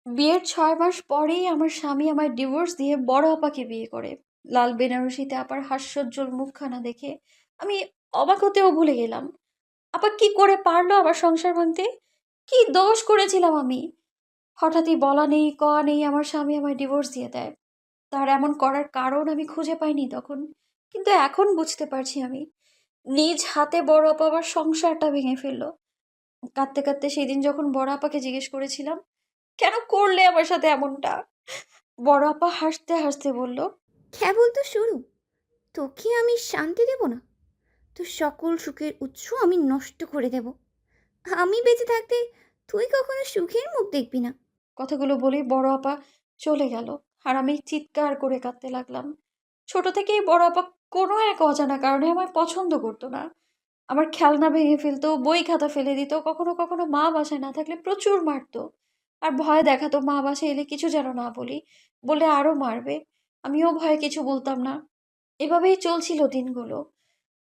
বিয়ের ৬ মাস পরেই আমার স্বামী আমায় ডিভোর্স দিয়ে বড় আপাকে বিয়ে করে। লাল বেনারসিতে আপার হাস্যোজ্জ্বল মুখখানা দেখে আমি অবাক হতেও ভুলে গেলাম। আপা কি করে পারলো আমার সংসার ভাঙতে? কি দোষ করেছিলাম আমি? হঠাৎই বলা নেই কওয়া নেই আমার স্বামী আমায় ডিভোর্স দিয়ে দেয়। তার এমন করার কারণ আমি খুঁজে পাইনি তখন। কিন্তু এখন বুঝতে পারছি আমি। নিজ হাতে বড় আপা আমার সংসারটা ভেঙে ফেললো। কাঁদতে কাঁদতে সেদিন যখন বড় আপাকে জিজ্ঞেস করেছিলাম, কেন করলে আমার সাথে এমনটা? বড় আপা হাসতে হাসতে বলল, কেবল তো শুরু। তোকে আমি শান্তি দেব না? তোর সকল সুখের উৎস আমি নষ্ট করে দেব। আমি বেঁচে থাকতে তুই কখনো সুখের মুখ দেখবি না। কথাগুলো বলেই বড় আপা চলে গেল। আর আমি চিৎকার করে কাঁদতে লাগলাম। ছোট থেকেই বড় আপা কোনো এক অজানা কারণে আমায় পছন্দ করতো না। আমার খেলনা ভেঙে ফেলতো, বই খাতা ফেলে দিত, কখনো কখনো মা বাসায় না থাকলে প্রচুর মারতো। আর ভয় দেখাতো মা বাসায় এলে কিছু যেন না বলি, বলে আরো মারবে। আমিও ভয়ে কিছু বলতাম না। এভাবেই চলছিল দিনগুলো।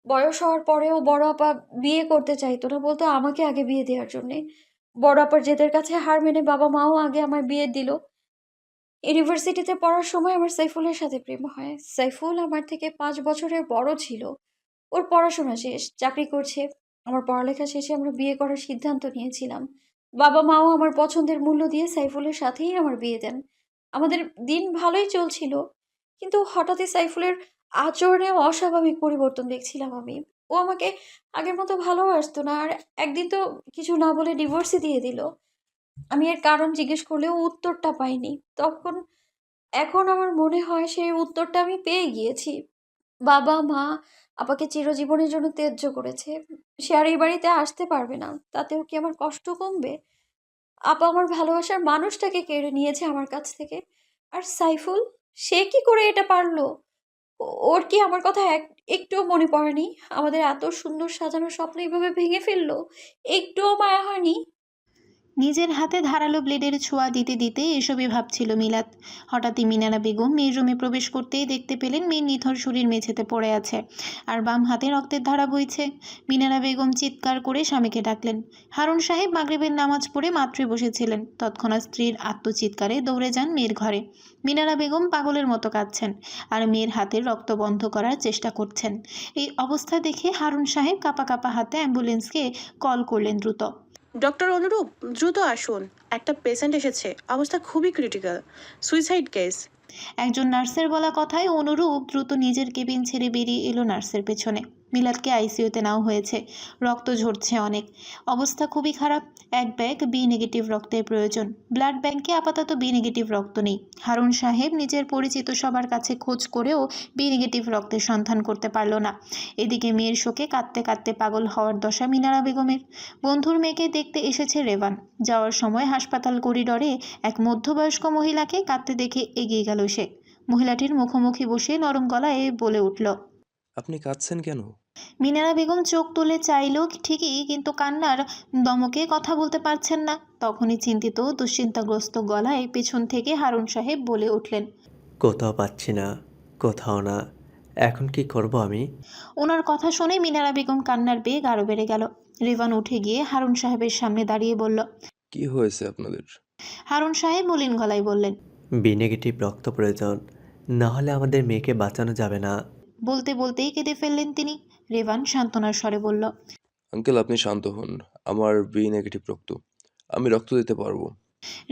বয়স হওয়ার পরেও বড় আপা বিয়ে করতে চাইতো না, বলতো আমাকে আগে বিয়ে দেওয়ার জন্যে। বড় আপার জেদের কাছে হার মেনে বাবা মাও আগে আমায় বিয়ে দিল। ইউনিভার্সিটিতে পড়ার সময় আমার সাইফুলের সাথে প্রেম হয়। সাইফুল আমার থেকে ৫ বছরের বড় ছিল। ওর পড়াশোনা শেষ, চাকরি করছে। আমার পড়ালেখা শেষে আমরা বিয়ে করার সিদ্ধান্ত নিয়েছিলাম। বাবা মাও আমার পছন্দের মূল্য দিয়ে সাইফুলের সাথেই আমার বিয়ে দেন। আমাদের দিন ভালোই চলছিল, কিন্তু হঠাৎই সাইফুলের আচরণে অস্বাভাবিক পরিবর্তন দেখছিলাম আমি। ও আমাকে আগের মতো ভালোবাসতো না, আর একদিন তো কিছু না বলে ডিভোর্সই দিয়ে দিল। আমি এর কারণ জিজ্ঞেস করলেও উত্তরটা পাইনি তখন। এখন আমার মনে হয় সেই উত্তরটা আমি পেয়ে গিয়েছি। বাবা মা আপাকে চিরজীবনের জন্য ত্যায্য করেছে। সে আর এই বাড়িতে আসতে পারবে না। তাতেও কি আমার কষ্ট কমবে? আপা আমার ভালোবাসার মানুষটাকে কেড়ে নিয়েছে আমার কাছ থেকে। আর সাইফুল, সে কি করে এটা পারলো? ওর কি আমার কথা একটুও মনে পড়েনি? আমাদের এত সুন্দর সাজানো স্বপ্ন এইভাবে ভেঙে ফেললো? একটুও মায়া হয়নি? নিজের হাতে ধারালো ব্লেডের ছোঁয়া দিতে দিতে এসবই ভাবছিল মিলাত। হঠাৎই মিনারা বেগম মেয়ের রুমে প্রবেশ করতেই দেখতে পেলেন মেয়ের নিথর শরীর মেঝেতে পড়ে আছে, আর বাম হাতে রক্তের ধারা বইছে। মিনারা বেগম চিৎকার করে স্বামীকে ডাকলেন। হারুন সাহেব মাগরিবের নামাজ পড়ে মাত্রই বসেছিলেন। তৎক্ষণাৎ স্ত্রীর আত্মচিৎকারে দৌড়ে যান মেয়ের ঘরে। মিনারা বেগম পাগলের মতো কাঁদছেন, আর মেয়ের হাতের রক্ত বন্ধ করার চেষ্টা করছেন। এই অবস্থা দেখে হারুন সাহেব কাঁপা কাঁপা হাতে অ্যাম্বুলেন্সকে কল করলেন দ্রুত। ডক্টর অনুরূপ, দ্রুত আসুন। একটা পেশেন্ট এসেছে, অবস্থা খুবই ক্রিটিক্যাল, সুইসাইড কেস। একজন নার্সের বলা কথায় অনুরূপ দ্রুত নিজের কেবিন ছেড়ে বেরিয়ে এলো নার্সের পেছনে। মিলাদকে আইসিইউতে নেওয়া হয়েছে, রক্ত ঝরছে অনেক, অবস্থা খুবই খারাপ। এক ব্যাগ বি নেগেটিভ রক্তের প্রয়োজন। ব্লাড ব্যাংকে আপাতত বি নেগেটিভ রক্ত নেই। হারুন সাহেব নিজের পরিচিত সবার কাছে খোঁজ করেও বি নেগেটিভ রক্তের সন্ধান করতে পারল না। এদিকে মেয়ের শোকে কাঁদতে কাঁদতে পাগল হওয়ার দশা মিনারা বেগমের। বন্ধুর মেয়েকে দেখতে এসেছে রেভান। যাওয়ার সময় হাসপাতাল করিডরে এক মধ্যবয়স্ক মহিলাকে কাঁদতে দেখে এগিয়ে গেল সে। মহিলাটির মুখোমুখি বসে নরম গলায় বলে উঠল। আপনি কাঁদছেন কেন? মিনারা বেগম চোখ তুলে চাইল ঠিকই, কিন্তু কান্নার দমকে কথা বলতে পারছেন না। তখনই চিন্তিত দুশ্চিন্তাগ্রস্ত গলায় পেছন থেকে হারুন সাহেব বলে উঠলেন, কোথাও পাচ্ছি না, কোথাও না। এখন কি করব আমি? ওনার কথা শুনে মিনারা বেগম কান্নার বেগ আরও বেড়ে গেল। রিভান উঠে গিয়ে হারুন সাহেবের সামনে দাঁড়িয়ে বলল। কি হয়েছে আপনাদের? হারুন সাহেব মলিন গলায় বললেন, বি নেগেটিভ রক্ত প্রয়োজন, না হলে আমাদের মেয়েকে বাঁচানো যাবে না। বলতে বলতেই কেঁদে ফেললেন তিনি। রেভান সান্ত্বনার স্বরে বলল, আঙ্কেল, আপনি শান্ত হন। আমার বি নেগেটিভ রক্ত, আমি রক্ত দিতে পারবো।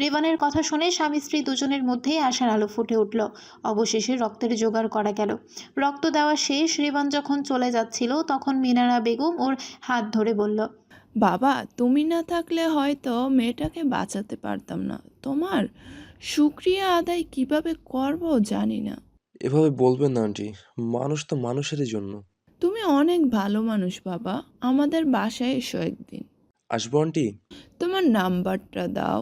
রেভানের কথা শুনে স্বামী স্ত্রী দুজনের মধ্যেই আশার আলো ফুটে উঠল। অবশেষে রক্তের জোগাড় করা গেল। রক্ত দেওয়া শেষ। রেভান যখন চলে যাচ্ছিল তখন মিনারা বেগম ওর হাত ধরে বলল, বাবা, তুমি না থাকলে হয়তো মেয়েটাকে বাঁচাতে পারতাম না। তোমার শুকরিয়া আদায় কিভাবে করব জানি না। এভাবে বলবেন না আন্টি, মানুষ তো মানুষেরই জন্য। তুমি অনেক ভালো মানুষ বাবা, আমাদের বাসায় এসো একদিন। আসবো আন্টি। তোমার নাম্বারটা দাও।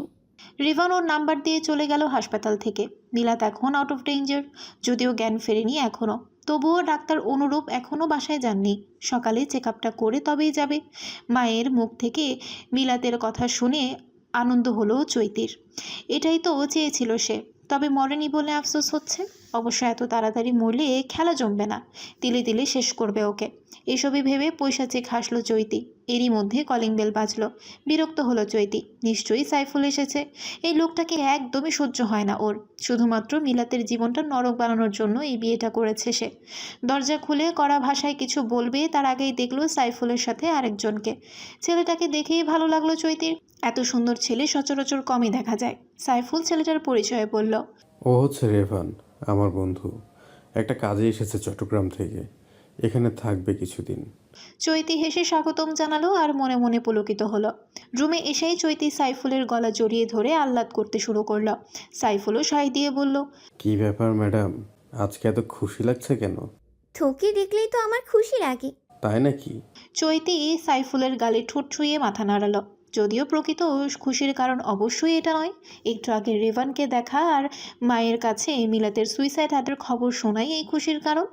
রেভান ওর নাম্বার দিয়ে চলে গেল হাসপাতাল থেকে। মিলাত এখন আউট অফ ডেঞ্জার, যদিও জ্ঞান ফেরেনি এখনও। তবুও ডাক্তার অনুরূপ এখনও বাসায় যাননি। সকালে চেক আপটা করে তবেই যাবে। মায়ের মুখ থেকে মিলাতের কথা শুনে আনন্দ হলো চৈতির। এটাই তো চেয়েছিল সে, তবে মরেনি বলে আফসোস হচ্ছে। অবশ্য এত তাড়াতাড়ি মরলে খেলা জমবে না, তিলে তিলে শেষ করবে ওকে। এসবই ভেবে পৈশাচিক হাসলো চৈতি। এরই মধ্যে কলিং বেল বাজলো। বিরক্ত হলো চৈতি। নিশ্চয়ই সাইফুল এসেছে। এই লোকটাকে একদমই সহ্য হয় না ওর। শুধুমাত্র মিলাতের জীবনটা নরক বানানোর জন্য এই বিয়েটা করেছে সে। দরজা খুলে কড়া ভাষায় কিছু বলবে তার আগেই দেখলো সাইফুলের সাথে আরেকজনকে। ছেলেটাকে দেখেই ভালো লাগলো চৈতির। এত সুন্দর ছেলে সচরাচর কমই দেখা যায়। সাইফুল ছেলেটার পরিচয় বলল। ও হচ্ছে রেভান, আমার বন্ধু। একটা কাজে এসেছে চট্টগ্রাম থেকে, এখানে থাকবে কিছুদিন। চৈতি হেসে স্বাগতম জানালো আর মনে মনে পুলকিত হলো। রুমে এসেই চৈতি সাইফুলের গলা জড়িয়ে ধরে আহ্লাদ করতে শুরু করলো। সাইফুলও সায় দিয়ে বলল, কি ব্যাপার ম্যাডাম, আজকে এত খুশি লাগছে কেন? তোকে দেখলেই তো আমার খুশি লাগে। তাই নাকি? চৈতি সাইফুলের গালে ঠোঁট ছুঁয়ে মাথা নাড়ালো। যদিও প্রকৃত খুশির কারণ অবশ্যই এটা নয়। একটু আগে রেভানকে দেখা আর মায়ের কাছে মিলাতের সুইসাইড হার্টের খবর শোনাই এই খুশির কারণ।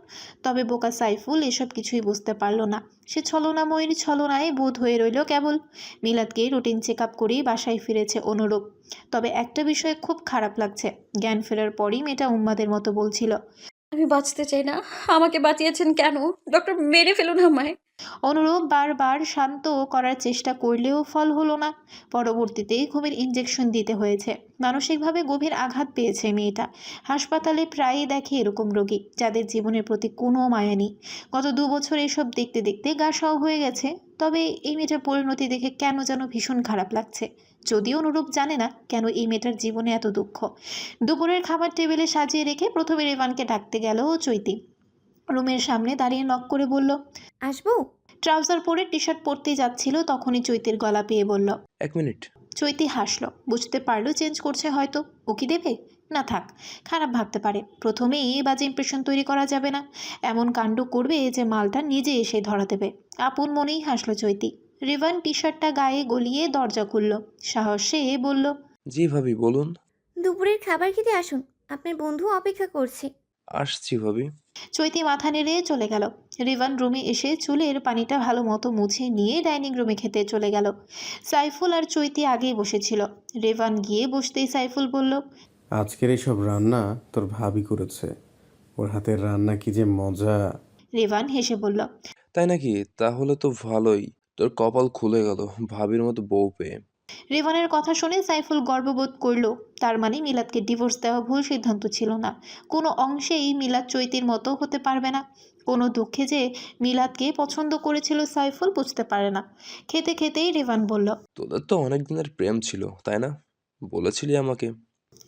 তবে বোকা সাইফুল এসব কিছুই বুঝতে পারলো না। সে ছলনাময়ীর ছলনায় বোধ হয়ে রইল কেবল। মিলাদকে রুটিন চেক আপ করেই বাসায় ফিরেছে অনুরূপ। তবে একটা বিষয়ে খুব খারাপ লাগছে। জ্ঞান ফেরার পরই মেয়েটা উন্মাদের মতো বলছিল, আমি বাঁচতে চাই না, আমাকে বাঁচিয়েছেন কেন? ডক্টর, মেরে ফেলুন আমায়। অনুরূপ বারবার শান্ত করার চেষ্টা করলেও ফল হলো না। পরবর্তীতে ঘুমের ইঞ্জেকশন দিতে হয়েছে। মানসিকভাবে গভীর আঘাত পেয়েছে মেয়েটা। হাসপাতালে প্রায়ই দেখে এরকম রোগী যাদের জীবনের প্রতি কোনো মায়া নেই। গত 2 বছর এসব দেখতে দেখতে গা সওয়া হয়ে গেছে। তবে এই মেয়েটার পরিণতি দেখে কেন যেন ভীষণ খারাপ লাগছে। যদিও অনুরূপ জানে না কেন এই মেয়েটার জীবনে এত দুঃখ। দুপুরের খাবার টেবিলে সাজিয়ে রেখে প্রথমে রেভানকে ডাকতে গেল চৈতি। রুমের সামনে দাঁড়িয়ে নক করে বলল, আসবো? ট্রাউজার পরে টি শার্ট পরতেই যাচ্ছিল তখনই চৈতির গলা পেয়ে বলল। 1 মিনিট। চৈতি হাসলো। বুঝতে পারলো চেঞ্জ করছে হয়তো। ও কি দেবে? না থাক, খারাপ ভাবতে পারে। প্রথমেই বাজে ইমপ্রেশন তৈরি করা যাবে না। এমন কাণ্ড করবে যে মালটা নিজে এসে ধরা দেবে। আপন মনেই হাসলো চৈতি। রিভান টি শার্টটা গায়ে গলিয়ে দরজা খুলল। সাহসে বলল, জি ভাবি, বলুন। দুপুরের খাবার খেতে আসুন, আপনার বন্ধু অপেক্ষা করছে। আসছি ভাবি। চৈতি মাথা নেড়ে চলে গেল। রিভান রুমে এসে চুলের পানিটা ভালো মতো মুছে নিয়ে ডাইনিং রুমে খেতে চলে গেল। সাইফুল আর চৈতি আগেই বসেছিল। রিভান গিয়ে বসতেই সাইফুল বলল, আজকের এইসব রান্না তোর ভাবি করেছে, ওর হাতের রান্না কি যে মজা। রিভান হেসে বলল। তাই নাকি? তাহলে তো ভালোই। তোর কপাল খুলে গেল ভাবির মতো বউ পেয়ে। রিভানের কথা শুনে সাইফুল গর্ববোধ করল। তার মানে মিলাদকে ডিভোর্স দেওয়া ভুল সিদ্ধান্ত ছিল না। কোনো অংশেই মিলাদ চৈতির মতো হতে পারবে না। কোনো দুঃখে যে মিলাদকে পছন্দ করেছিল সাইফুল বুঝতে পারে না। খেতে খেতেই রিভান বলল, তোদের তো অনেক দিনের প্রেম ছিল, তাই না? বলেছিলি আমাকে।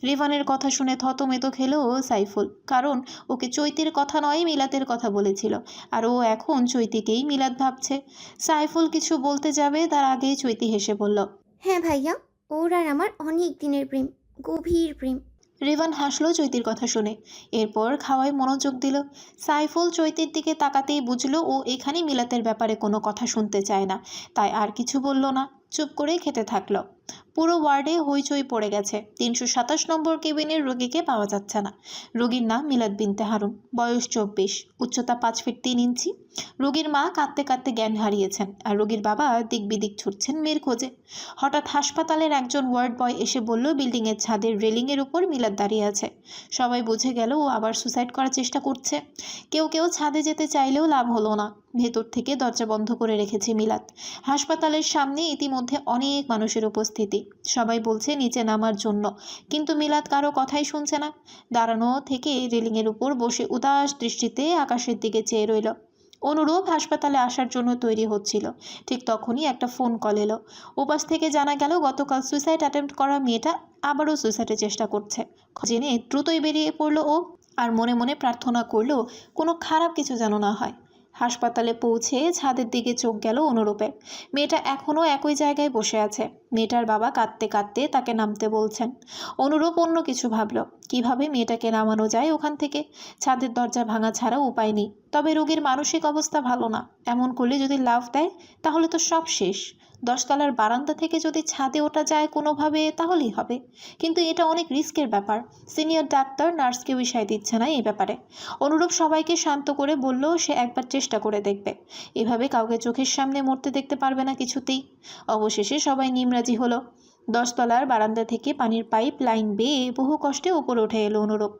রিভানের কথা শুনে থতমেত খেলো সাইফুল। কারণ ওকে চৈতির কথা নয় মিলাতের কথা বলেছিল। আর ও এখন চৈতিকেই মিলাদ ভাবছে। সাইফুল কিছু বলতে যাবে তার আগেই চৈতি হেসে বলল, হ্যাঁ ভাইয়া, ওর আর আমার অনেক দিনের প্রেম, গভীর প্রেম। রিভান হাসলো চৈতির কথা শুনে। এরপর খাওয়ায় মনোযোগ দিল। সাইফুল চৈতির দিকে তাকাতেই বুঝলো ও এখানে মিলাতের ব্যাপারে কোনো কথা শুনতে চায় না। তাই আর কিছু বলল না, চুপ করে খেতে থাকলো। পুরো ওয়ার্ডে হইচই পড়ে গেছে। 327 নম্বর কেবিনের রোগীকে পাওয়া যাচ্ছে না। রোগীর নাম মিলাদ বিনতে হারুন, বয়স 24, উচ্চতা 5 ফিট 3 ইঞ্চি। রোগীর মা কাঁদতে কাঁদতে জ্ঞান হারিয়েছেন আর রোগীর বাবা দিক বিদিক ছুটছেন মেয়ের খোঁজে। হঠাৎ হাসপাতালের একজন ওয়ার্ড বয় এসে বলল বিল্ডিংয়ের ছাদের রেলিংয়ের উপর মিলাদ দাঁড়িয়ে আছে। সবাই বুঝে গেল ও আবার সুসাইড করার চেষ্টা করছে। কেউ কেউ ছাদে যেতে চাইলেও লাভ হলো না। ভেতর থেকে দরজা বন্ধ করে রেখেছে মিলাদ। হাসপাতালের সামনে ইতিমধ্যে অনেক মানুষের উপস্থিতি। সবাই বলছে নিচে নামার জন্য, কিন্তু মিলাদ কারো কথাই শুনছে না। দাঁড়ানো থেকে রেলিংয়ের উপর বসে উদাস দৃষ্টিতে আকাশের দিকে চেয়ে রইল। অনুরূপ হাসপাতালে আসার জন্য তৈরি হচ্ছিল। ঠিক তখনই একটা ফোন কল এলো। ওপাশ থেকে জানা গেল গতকাল সুইসাইড অ্যাটেম্প্ট করা মেয়েটা আবারও সুইসাইডের চেষ্টা করছে। জেনে দ্রুতই বেরিয়ে পড়লো ও। আর মনে মনে প্রার্থনা করলো কোনো খারাপ কিছু যেন না হয়। হাসপাতালে পৌঁছে ছাদের দিকে চোখ গেল অনুরূপের। মেয়েটা এখনও একই জায়গায় বসে আছে। মেয়েটার বাবা কাঁদতে কাঁদতে তাকে নামতে বলছেন। অনুরূপ অন্য কিছু ভাবল, কিভাবে মেয়েটাকে নামানো যায় ওখান থেকে। ছাদের দরজা ভাঙা ছাড়া উপায় নেই। তবে রোগীর মানসিক অবস্থা ভালো না। এমন করলে যদি লাফ দেয় তাহলে তো সব শেষ। 10 তলার বারান্দা থেকে যদি ছাদে ওঠা যায় কোনোভাবে তাহলেই হবে। কিন্তু এটা অনেক রিস্কের ব্যাপার। সিনিয়র ডাক্তার নার্সকে বিষয় দিচ্ছে না এই ব্যাপারে। অনুরূপ সবাইকে শান্ত করে বলল সে একবার চেষ্টা করে দেখবে। এভাবে কাউকে চোখের সামনে মরতে দেখতে পারবে না কিছুতেই। অবশেষে সবাই নিমরাজি হলো। 10 তলার বারান্দা থেকে পানির পাইপ লাইন বেয়ে বহু কষ্টে উপরে উঠে এলো অনুরূপ।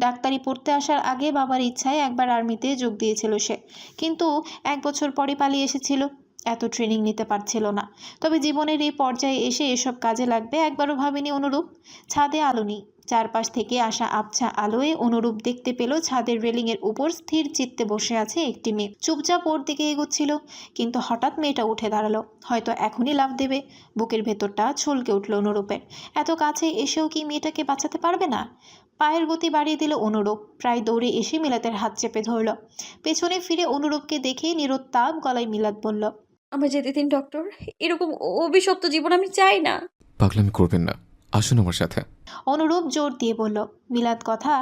ডাক্তারি পড়তে আসার আগে বাবার ইচ্ছায় একবার আর্মিতে যোগ দিয়েছিল সে, কিন্তু 1 বছর পরই পালিয়ে এসেছিল। এত ট্রেনিং নিতে পারছিল না। তবে জীবনের এই পর্যায়ে এসে এসব কাজে লাগবে একবারও ভাবেনি অনুরূপ। ছাদে আলো নেই। চারপাশ থেকে আসা আবছা আলোয় অনুরূপ দেখতে পেল ছাদের রেলিংয়ের উপর স্থির চিত্তে বসে আছে একটি মেয়ে। চুপচাপ ওর দিকে এগোচ্ছিল, কিন্তু হঠাৎ মেয়েটা উঠে দাঁড়ালো, হয়তো এখনই লাফ দেবে। বুকের ভেতরটা ছলকে উঠল অনুরূপের। এত কাছে এসেও কি মেয়েটাকে বাঁচাতে পারবে না? পায়ের গতি বাড়িয়ে দিল অনুরূপ, প্রায় দৌড়ে এসে মিলাতের হাত চেপে ধরল। পেছনে ফিরে অনুরূপকে দেখে নিরুত্তাপ গলায় মিলাত বলল, আমার যেতে দিন ডক্টর, এরকম অভিশপ্ত জীবন আমি চাই না। পাগলামি করবেন না, আসুন আমার সাথে। অনুরূপ জোর দিয়ে বলল। মিলাত কথা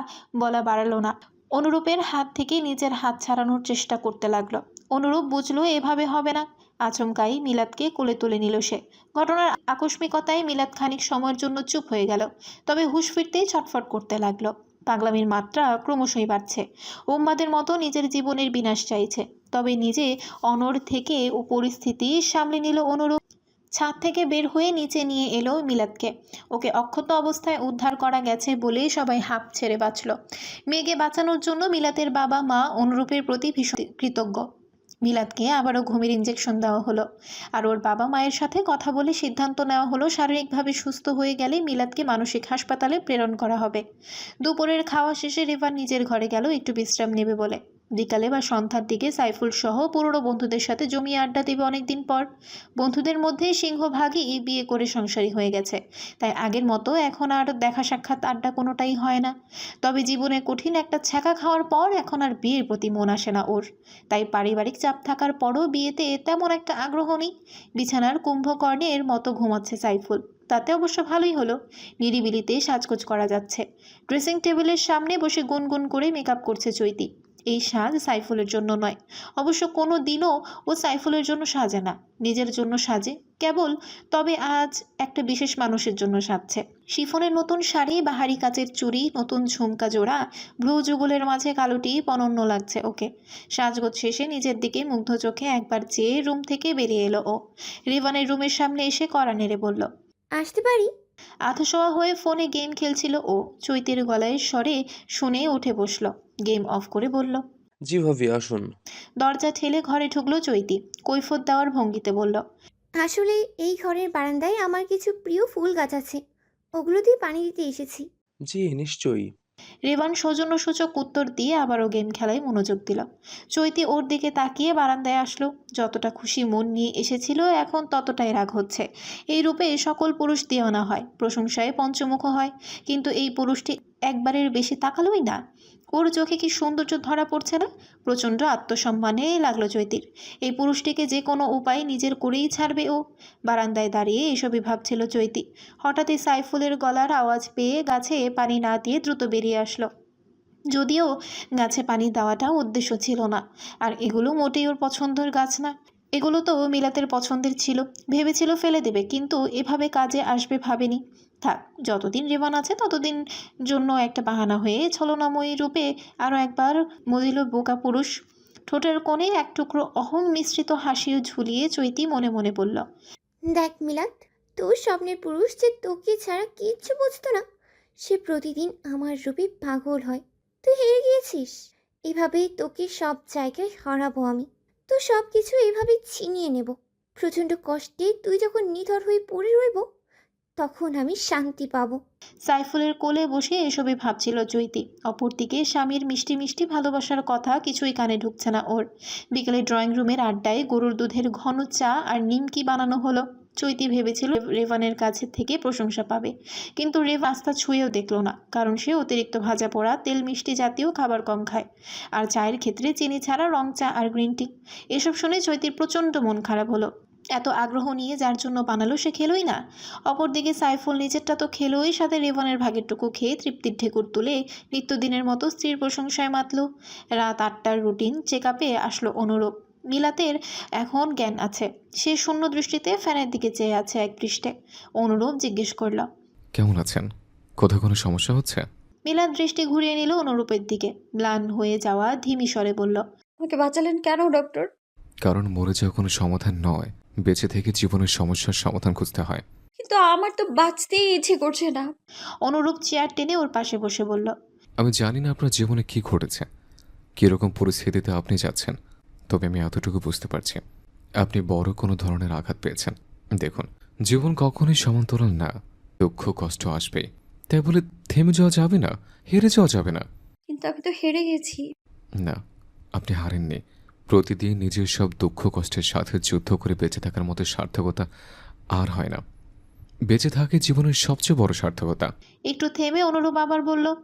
বলা বাড়ালো না, অনুরূপের হাত থেকে নিজের হাত ছাড়ানোর চেষ্টা করতে লাগলো। অনুরূপ বুঝলো এভাবে হবে না। আচমকাই মিলাতকে কোলে তুলে নিল সে। ঘটনার আকস্মিকতায় মিলাত খানিক সময়ের জন্য চুপ হয়ে গেল, তবে হুঁশ ফিরতেই ছটফট করতে লাগলো। পাগলামির মাত্রা ক্রমশই বাড়ছে। উম্মাদের মতো নিজের জীবনের বিনাশ চাইছে, তবে নিজে অনড় থেকে ও পরিস্থিতি সামলে নিল অনুরূপ। ছাদ থেকে বের হয়ে নিচে নিয়ে এলো মিলাতকে। ওকে অক্ষত অবস্থায় উদ্ধার করা গেছে বলেই সবাই হাঁপ ছেড়ে বাঁচল। মেয়েকে বাঁচানোর জন্য মিলাতের বাবা মা অনুরূপের প্রতি ভীষণ কৃতজ্ঞ। মিলাতকে আবারও ঘুমের ইঞ্জেকশন দেওয়া হলো, আর ওর বাবা মায়ের সাথে কথা বলে সিদ্ধান্ত নেওয়া হলো শারীরিকভাবে সুস্থ হয়ে গেলে মিলাতকে মানসিক হাসপাতালে প্রেরণ করা হবে। দুপুরের খাওয়া শেষে রেভান নিজের ঘরে গেল একটু বিশ্রাম নেবে বলে। বিকালে বা সন্ধ্যার দিকে সাইফুল সহ পুরনো বন্ধুদের সাথে জমিয়ে আড্ডা দেবে অনেকদিন পর। বন্ধুদের মধ্যে সিংহভাগই বিয়ে করে সংসারী হয়ে গেছে, তাই আগের মতো এখন আর দেখা সাক্ষাৎ আড্ডা কোনোটাই হয় না। তবে জীবনে কঠিন একটা ছ্যাঁকা খাওয়ার পর এখন আর বিয়ের প্রতি মন আসে না ওর। তাই পারিবারিক চাপ থাকার পরও বিয়েতে তেমন একটা আগ্রহ নেই। বিছানার কুম্ভকর্ণের মতো ঘুমাচ্ছে সাইফুল, তাতে অবশ্য ভালোই হলো। নিরিবিলিতে সাজগোজ করা যাচ্ছে। ড্রেসিং টেবিলের সামনে বসে গুনগুন করে মেকআপ করছে চৈতি। এই সাজ সাইফুলের জন্য নয়, অবশ্য কোনো দিনও ও সাইফুলের জন্য সাজে না, নিজের জন্য সাজে কেবল। তবে আজ একটা বিশেষ মানুষের জন্য সাজছে। শিফনের নতুন শাড়ি, বাহারি কাচের চুড়ি, নতুন ঝুমকা জোড়া, ভ্রু যুগলের মাঝে কালোটি অনন্য লাগছে ওকে। সাজগোজ শেষে নিজের দিকে মুগ্ধ চোখে একবার চেয়ে রুম থেকে বেরিয়ে এলো ও। রিভানের রুমের সামনে এসে কড়া নেড়ে বলল, আসতে পারি? আধশোয়া হয়ে ফোনে গেম খেলছিল ও। চৈতির গলায় স্বরে শুনে উঠে বসলো, গেম অফ করে বলল, জি ভাবি আসুন। দরজা ঠেলে ঘরে ঢুকলো চৈতি, কৈফত দেওয়ার ভঙ্গিতে বলল, আসলে এই ঘরের বারান্দায় আমার কিছু প্রিয় ফুল গাছ আছে, ওগুলো দিয়ে পানি দিতে এসেছি। জি নিশ্চয়ই। রেবান সৌজন্যসূচক উত্তর দিয়ে আবারও গেম খেলায় মনোযোগ দিল। চৈতি ওর দিকে তাকিয়ে বারান্দায় আসলো। যতটা খুশি মন নিয়ে এসেছিল এখন ততটাই রাগ হচ্ছে। এই রূপে সকল পুরুষ দেওয়ানা হয়, প্রশংসায় পঞ্চমুখ হয়, কিন্তু এই পুরুষটি একবারের বেশি তাকালোই না। ওর চোখে কি সৌন্দর্য ধরা পড়ছে না? প্রচণ্ড আত্মসম্মানে লাগলো চৈতির। এই পুরুষটিকে যে কোনো উপায়ে নিজের করেই ছাড়বে ও। বারান্দায় দাঁড়িয়ে এসবই ভাবছিল চৈতি। হঠাৎই সাইফুলের গলার আওয়াজ পেয়ে গাছে পানি না দিয়ে দ্রুত বেরিয়ে আসলো। যদিও গাছে পানি দেওয়াটা উদ্দেশ্য ছিল না, আর এগুলো মোটেই ওর পছন্দের গাছ না। এগুলো তো মিলাতের পছন্দের ছিল, ভেবেছিল ফেলে দেবে, কিন্তু এভাবে কাজে আসবে ভাবেনি। থাক, যতদিন রেবান আছে ততদিন জন্য একটা বাহানা হয়ে ছলনাময়ী রূপে আরও একবার মজিল বোকা পুরুষ। ঠোঁটের কোণে এক টুকরো অহং মিশ্রিত হাসিও ঝুলিয়ে চৈতি মনে মনে বলল, দেখ মিলাদ, তোর স্বপ্নের পুরুষ যে তোকে ছাড়া কিচ্ছু বুঝতো না, সে প্রতিদিন আমার রূপে পাগল হয়। তুই হেরে গিয়েছিস, এভাবেই তোকে সব জায়গায় হারাবো আমি। তো সব কিছু এভাবেই ছিনিয়ে নেব। প্রচণ্ড কষ্টে তুই যখন নিথর হয়ে পড়ে রইব, তখন আমি শান্তি পাবো। সাইফুলের কোলে বসে এসবই ভাবছিল চৈতি। অপরদিকে স্বামীর মিষ্টি মিষ্টি ভালোবাসার কথা কিছুই কানে ঢুকছে না ওর। বিকেলে ড্রয়িং রুমের আড্ডায় গরুর দুধের ঘন চা আর নিমকি বানানো হলো। চৈতি ভেবেছিল রেভানের কাছে থেকে প্রশংসা পাবে, কিন্তু রেভ আস্থা ছুঁয়েও দেখলো না, কারণ সে অতিরিক্ত ভাজা পোড়া তেল মিষ্টি জাতীয় খাবার কম খায়, আর চায়ের ক্ষেত্রে চিনি ছাড়া রং চা আর গ্রিন টি। এসব শুনে চৈতির প্রচণ্ড মন খারাপ হলো। এত আগ্রহ নিয়ে যার জন্য বানালো সে খেলোই না। অপরদিকে সাইফুল নিজেরটা তো খেলোই, সাথে রেভানের ভাগেরটুকু খেয়ে তৃপ্তির ঢেকুর তুলে নিত্যদিনের মতো স্ত্রীর প্রশংসায় মাতল। রাত 8টার রুটিন চেক আপে আসলো অনুরূপ। মিলাতের এখন জ্ঞান আছে, সে শূন্য দৃষ্টিতে ফ্যানের দিকে চেয়ে আছে একদৃষ্টে। অনুরূপ জিজ্ঞেস করল, কেমন আছেন? কোথাও কোনো সমস্যা হচ্ছে? মিলাত দৃষ্টি ঘুরিয়ে নিল অনুরূপের দিকে, ম্লান হয়ে যাওয়া ধিমি স্বরে বলল, আমাকে বাঁচালেন কেন ডক্টর? কারণ মরে যাওয়া কোনো সমাধান নয়, বেঁচে থেকে জীবনের সমস্যার সমাধান খুঁজতে হয়। কিন্তু আমার তো বাঁচতেই ইচ্ছে করছে না। অনুরূপ চেয়ার টেনে ওর পাশে বসে বলল, আমি জানি না আপনার জীবনে কি ঘটেছে, কীরকম পরিস্থিতিতে আপনি যাচ্ছেন, তবে আমি এতটুকু বুঝতে পারছি, আপনি বড় কোনো ধরনের আঘাত পেয়েছেন। দেখুন, জীবন কখনোই সমান্তরাল না। দুঃখ কষ্ট আসবেই, তাই বলে থেমে যাওয়া যাবে না, হেরে যাওয়া যাবে না। কিন্তু আমি তো হেরে গেছি। না, আপনি হারেননি। প্রতিদিন নিজের সব দুঃখ কষ্টের সাথে যুদ্ধ করে বেঁচে থাকার মতো সার্থকতা আর হয় না। বেঁচে থাকে জীবনের সবচেয়ে বড় সার্থকতা। একটু থেমে অনুরূপ আবার বলল,